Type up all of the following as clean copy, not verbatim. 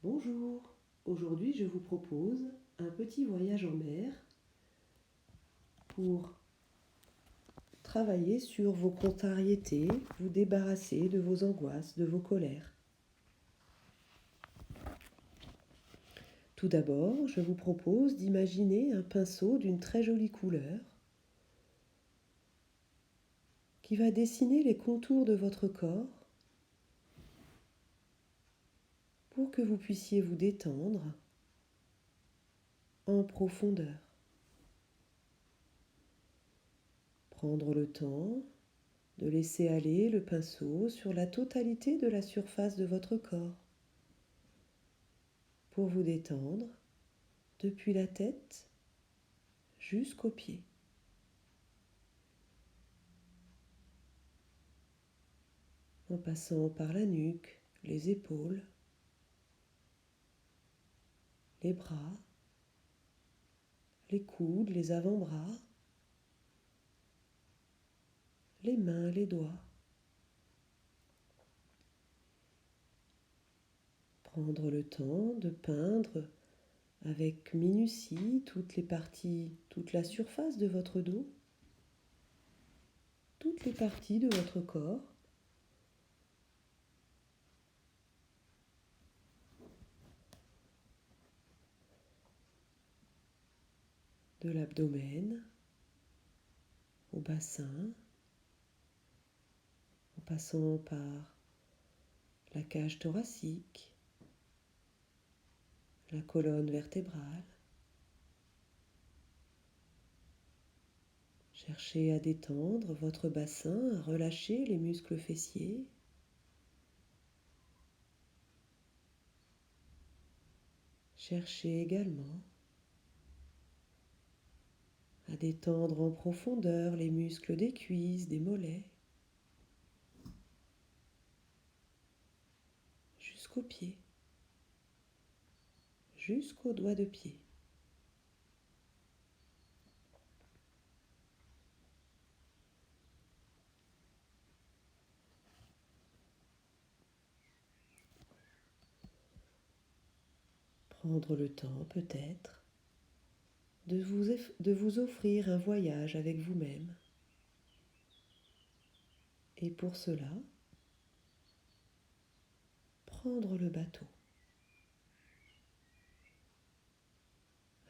Bonjour, aujourd'hui je vous propose un petit voyage en mer pour travailler sur vos contrariétés, vous débarrasser de vos angoisses, de vos colères. Tout d'abord, je vous propose d'imaginer un pinceau d'une très jolie couleur qui va dessiner les contours de votre corps pour que vous puissiez vous détendre en profondeur. Prendre le temps de laisser aller le pinceau sur la totalité de la surface de votre corps pour vous détendre depuis la tête jusqu'aux pieds. En passant par la nuque, les épaules, les bras, les coudes, les avant-bras, les mains, les doigts. Prendre le temps de peindre avec minutie toutes les parties, toute la surface de votre dos, toutes les parties de votre corps. De l'abdomen au bassin, en passant par la cage thoracique, la colonne vertébrale. Cherchez à détendre votre bassin, à relâcher les muscles fessiers. Cherchez également à détendre en profondeur les muscles des cuisses, des mollets, jusqu'aux pieds, jusqu'aux doigts de pied. Prendre le temps peut-être de vous offrir un voyage avec vous-même. Et pour cela, prendre le bateau.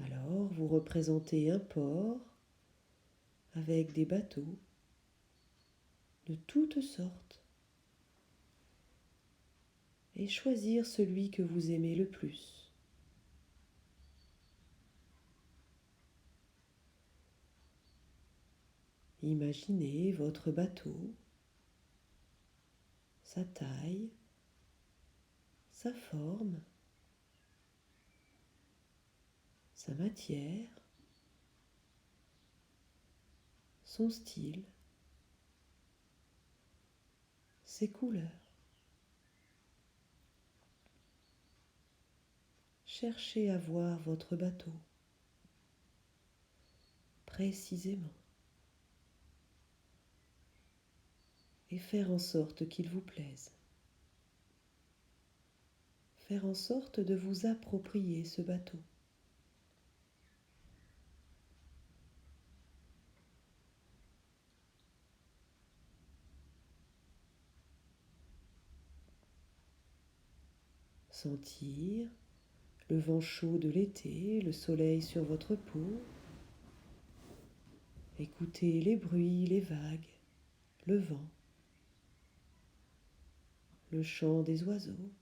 Alors, vous représentez un port avec des bateaux de toutes sortes et choisir celui que vous aimez le plus. Imaginez votre bateau, sa taille, sa forme, sa matière, son style, ses couleurs. Cherchez à voir votre bateau précisément et faire en sorte qu'il vous plaise. Faire en sorte de vous approprier ce bateau. Sentir le vent chaud de l'été, le soleil sur votre peau. Écoutez les bruits, les vagues, le vent, le chant des oiseaux.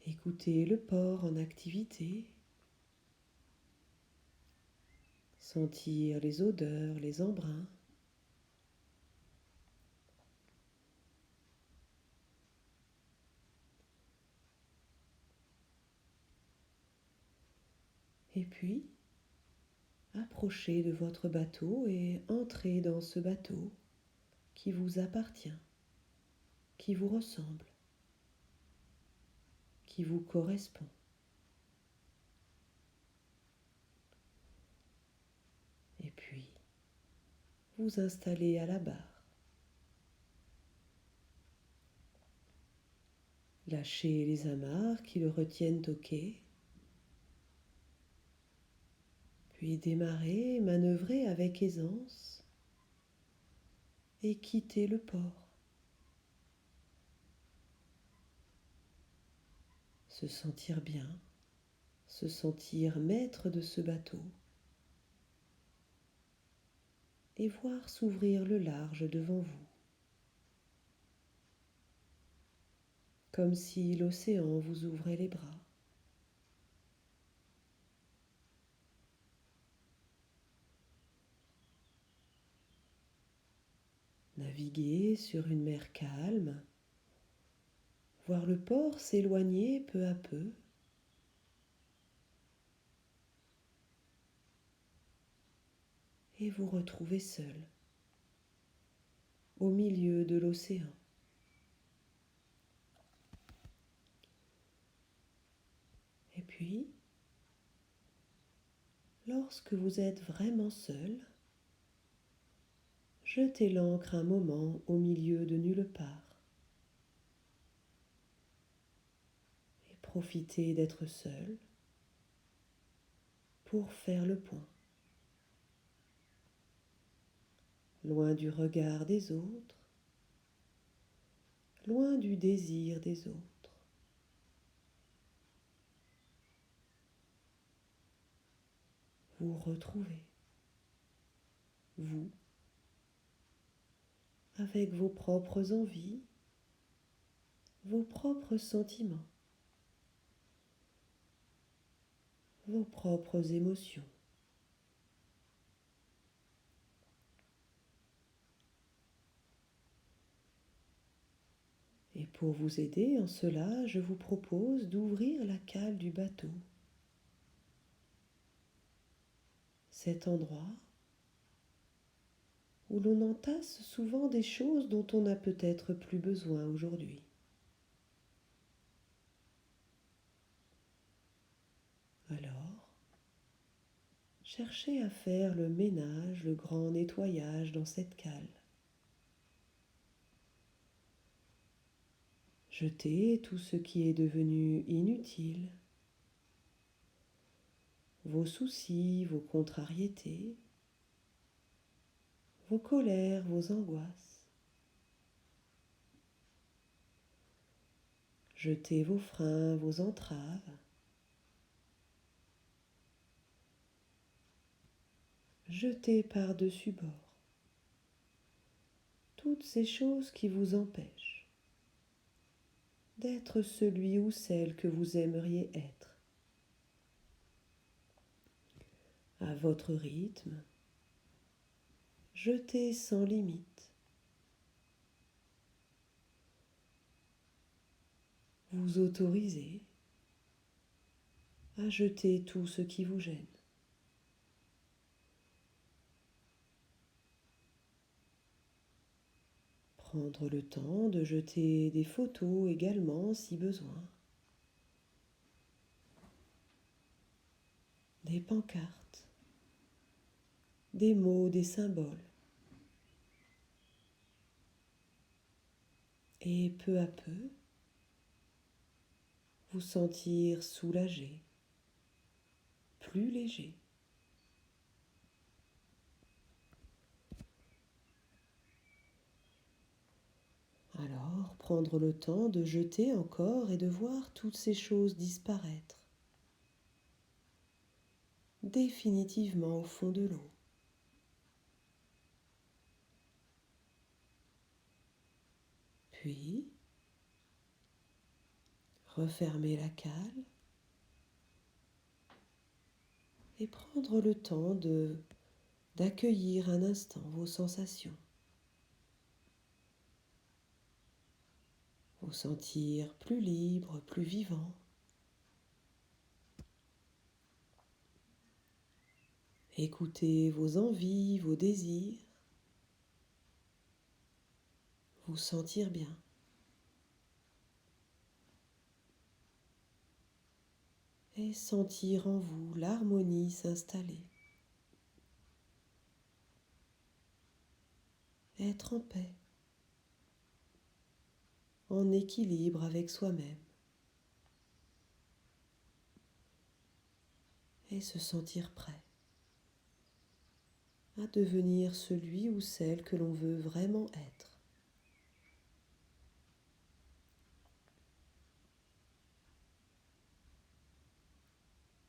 Écoutez le port en activité. Sentir les odeurs, les embruns. Et puis, approchez de votre bateau et entrez dans ce bateau qui vous appartient, qui vous ressemble, qui vous correspond. Et puis, vous installer à la barre. Lâchez les amarres qui le retiennent au quai, puis démarrez et manœuvrez avec aisance et quittez le port. Se sentir bien, se sentir maître de ce bateau et voir s'ouvrir le large devant vous, comme si l'océan vous ouvrait les bras. Naviguer sur une mer calme, voir le port s'éloigner peu à peu, et vous retrouver seul au milieu de l'océan. Et puis, lorsque vous êtes vraiment seul, jetez l'ancre un moment au milieu de nulle part et profitez d'être seul pour faire le point. Loin du regard des autres, loin du désir des autres. Vous retrouvez, vous, avec vos propres envies, vos propres sentiments, vos propres émotions. Et pour vous aider en cela, je vous propose d'ouvrir la cale du bateau. Cet endroit où l'on entasse souvent des choses dont on n'a peut-être plus besoin aujourd'hui. Alors, cherchez à faire le ménage, le grand nettoyage dans cette cale. Jetez tout ce qui est devenu inutile, vos soucis, vos contrariétés, vos colères, vos angoisses. Jetez vos freins, vos entraves. Jetez par-dessus bord toutes ces choses qui vous empêchent d'être celui ou celle que vous aimeriez être, à votre rythme. Jetez sans limite. Vous autorisez à jeter tout ce qui vous gêne. Prendre le temps de jeter des photos également si besoin. Des pancartes, des mots, des symboles. Et peu à peu, vous sentir soulagé, plus léger. Alors, prendre le temps de jeter encore et de voir toutes ces choses disparaître définitivement au fond de l'eau. Puis, refermer la cale et prendre le temps d'accueillir un instant vos sensations. Vous sentir plus libre, plus vivant. Écoutez vos envies, vos désirs. Vous sentir bien. Et sentir en vous l'harmonie s'installer. être en paix, en équilibre avec soi-même et se sentir prêt à devenir celui ou celle que l'on veut vraiment être.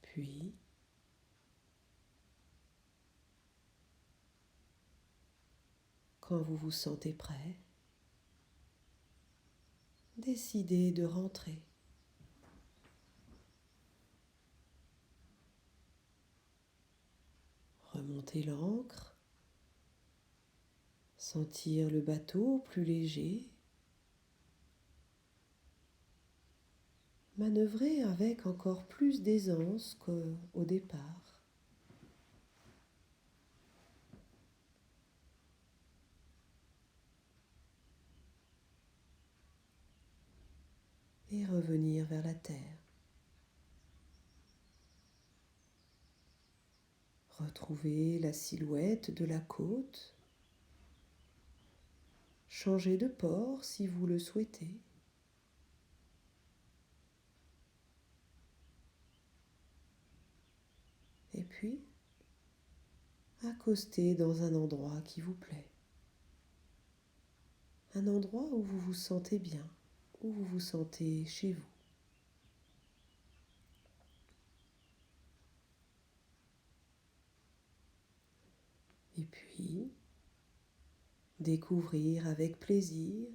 Puis, quand vous vous sentez prêt, décidez de rentrer. Remontez l'ancre, sentir le bateau plus léger, manœuvrer avec encore plus d'aisance qu'au départ. Et revenir vers la terre. Retrouvez la silhouette de la côte. Changez de port si vous le souhaitez. Et puis, accostez dans un endroit qui vous plaît. Un endroit où vous vous sentez bien, où vous vous sentez chez vous. Et puis, découvrir avec plaisir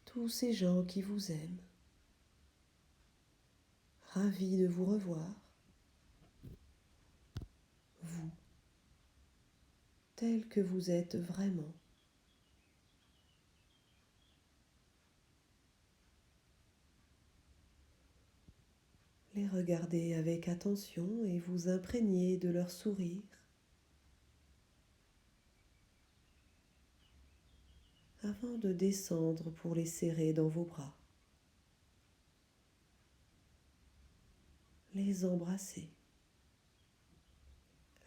tous ces gens qui vous aiment, ravis de vous revoir, vous, tel que vous êtes vraiment. Les regarder avec attention et vous imprégner de leur sourire avant de descendre pour les serrer dans vos bras, les embrasser,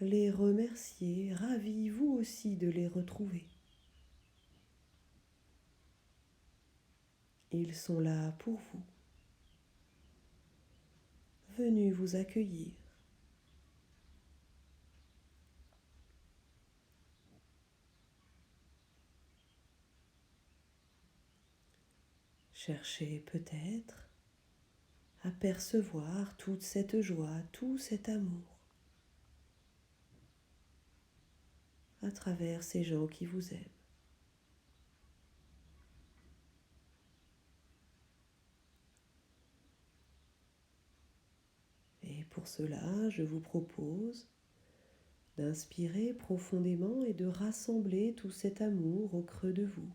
les remercier, ravis vous aussi de les retrouver. Ils sont là pour vous, venus vous accueillir. Cherchez peut-être à percevoir toute cette joie, tout cet amour à travers ces gens qui vous aiment. Et pour cela, je vous propose d'inspirer profondément et de rassembler tout cet amour au creux de vous.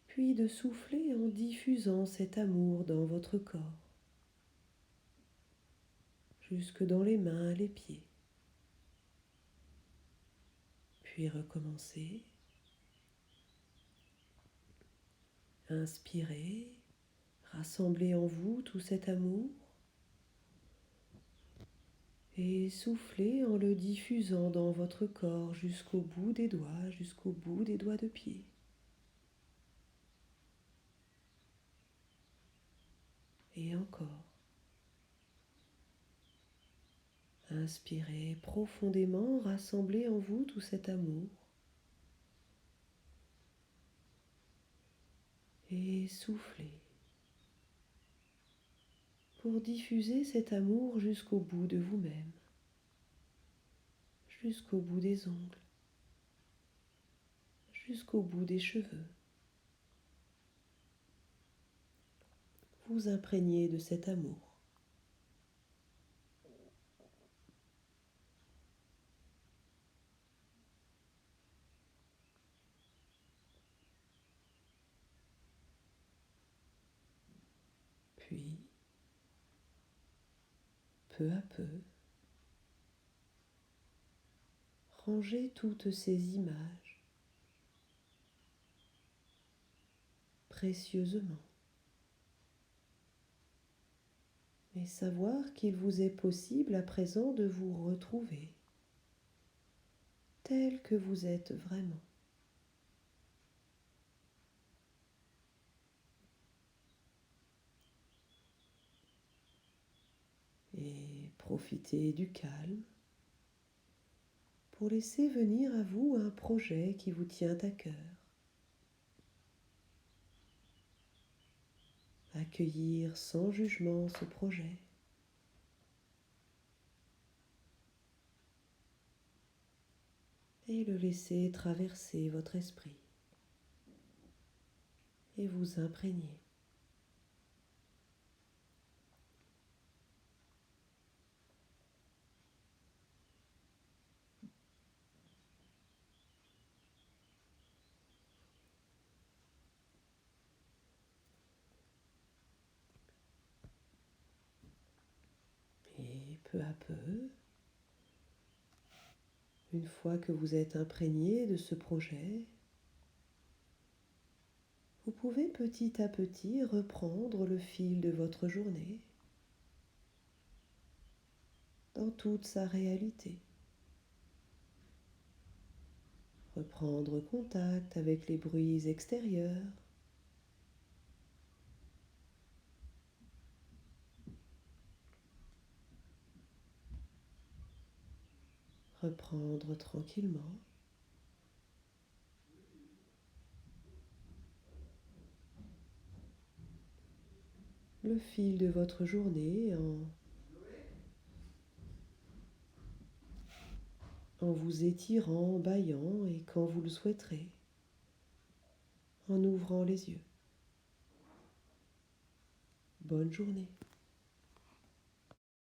Puis de souffler en diffusant cet amour dans votre corps, jusque dans les mains, les pieds. Puis recommencer. Inspirez, rassemblez en vous tout cet amour et soufflez en le diffusant dans votre corps jusqu'au bout des doigts, jusqu'au bout des doigts de pied. Et encore. Inspirez profondément, rassemblez en vous tout cet amour. Et soufflez pour diffuser cet amour jusqu'au bout de vous-même, jusqu'au bout des ongles, jusqu'au bout des cheveux. Vous imprégnez de cet amour. Puis, peu à peu, rangez toutes ces images précieusement et savoir qu'il vous est possible à présent de vous retrouver tel que vous êtes vraiment. Et profitez du calme pour laisser venir à vous un projet qui vous tient à cœur. Accueillir sans jugement ce projet. Et le laisser traverser votre esprit et vous imprégner. Et peu à peu, une fois que vous êtes imprégné de ce projet, vous pouvez petit à petit reprendre le fil de votre journée dans toute sa réalité. Reprendre contact avec les bruits extérieurs. Reprendre tranquillement. Le fil de votre journée en vous étirant, en bâillant et quand vous le souhaiterez, en ouvrant les yeux. Bonne journée.